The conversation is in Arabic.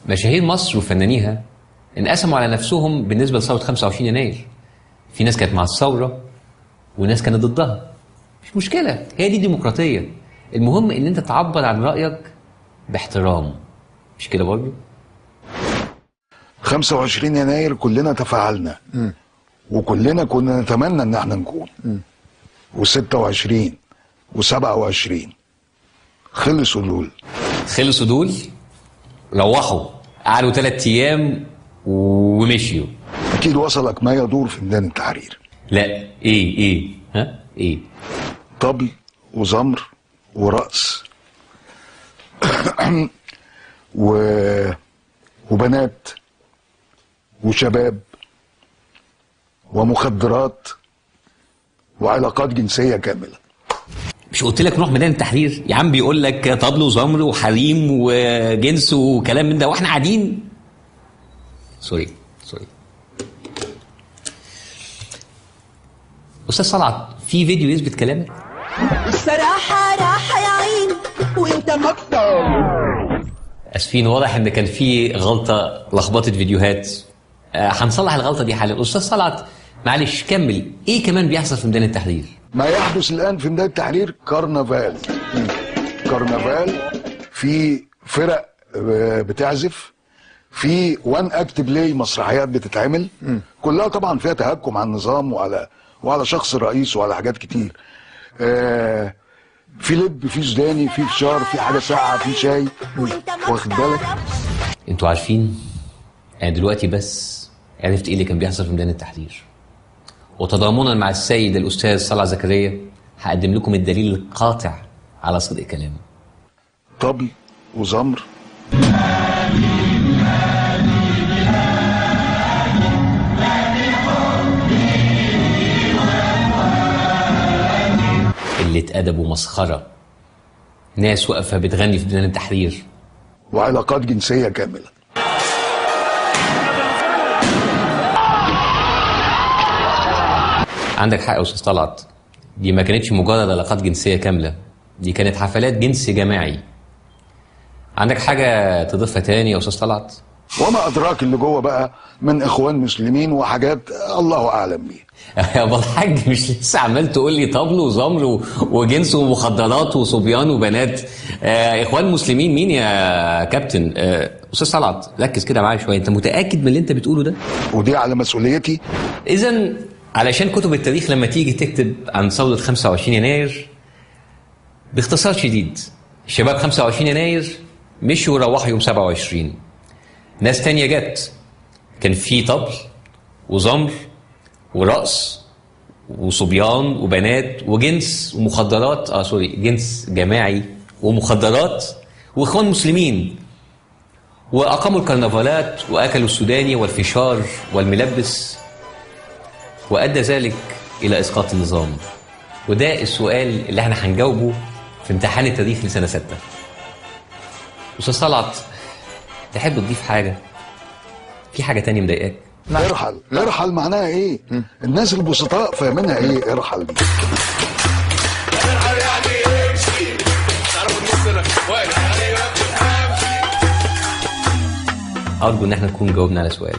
مشاهير مصر وفنانيها انقسموا على نفسهم بالنسبه لثوره 25 يناير. في ناس كانت مع الثوره وناس كانت ضدها. مش مشكله، هي دي ديمقراطيه. المهم ان انت تعبر عن رايك باحترام، مش كده برضه؟ 25 يناير كلنا تفاعلنا وكلنا كنا نتمنى ان احنا نكون و26 و27 خلصوا دول روحوا قعدوا 3 ايام ومشيوا. اكيد وصلك ما يدور في ميدان التحرير. لا، ايه ها ايه؟ طبل وزمر ورقص وبنات وشباب ومخدرات وعلاقات جنسية كاملة. مش قلت لك نروح ميدان التحرير؟ يا عم بيقول لك طبل وزمر وحريم وجنس وكلام من ده واحنا قاعدين. سوري استاذ صلعت، في فيديو يثبت كلامك؟ الصراحة راحة يا عين وانت اسفين، واضح ان كان في غلطه لخبطت فيديوهات. هنصلح الغلطه دي حالا. استاذ صلعت معلش كمل، ايه كمان بيحصل في ميدان التحرير؟ ما يحدث الان في ميدان التحرير كرنفال. في فرق بتعزف، في وان اكت بلاي، مسرحيات بتتعمل كلها طبعا فيها تهكم على النظام وعلى شخص الرئيس وعلى حاجات كتير. في لب، في سوداني، في فشار، في حاجه ساقعه، في شاي، واخد بالك؟ انتوا عارفين انا دلوقتي بس عرفت ايه اللي كان بيحصل في ميدان التحرير، وتضامنا مع السيد الاستاذ صلعت زكريا هقدم لكم الدليل القاطع على صدق كلامه. طبل وزمر قلة أدب ومسخرة، ناس واقفة بتغني في ميدان التحرير، وعلاقات جنسية كاملة. عندك حق يا أستاذ طلعت، دي ما كانتش مجرد علاقات جنسية كاملة، دي كانت حفلات جنس جماعي. عندك حاجة تضيفها تاني يا أستاذ طلعت؟ وما أدراك اللي جوه بقى من إخوان مسلمين وحاجات الله أعلم بيها. يا أبو الحاج مش لسه عمال تقول لي طبل وزمر وجنس ومخدرات وصبيان وبنات؟ إخوان مسلمين مين يا كابتن؟ أستاذ طلعت ركز كده معايا شوية، أنت متأكد من اللي أنت بتقوله ده؟ ودي على مسؤوليتي. إذا علشان كتب التاريخ لما تيجي تكتب عن ثورة 25 يناير باختصار شديد، شباب 25 يناير مشوا وروحوا يوم 27. ناس تانية جت، كان في طبل وزمر ورقص وصبيان وبنات وجنس ومخدرات، جنس جماعي ومخدرات واخوان مسلمين، واقاموا الكرنفالات واكلوا السوداني والفشار والملبس، وادى ذلك الى اسقاط النظام. وده السؤال اللي احنا هنجاوبه في امتحان التاريخ لسنه 6. استاذ طلعت تحب تضيف حاجه؟ في حاجه تانية مضايقاك؟ ارحل معناها ايه؟ الناس البسطاء فاهمينها ايه ارحل دي؟ ارجو ان احنا نكون جاوبنا على سؤال.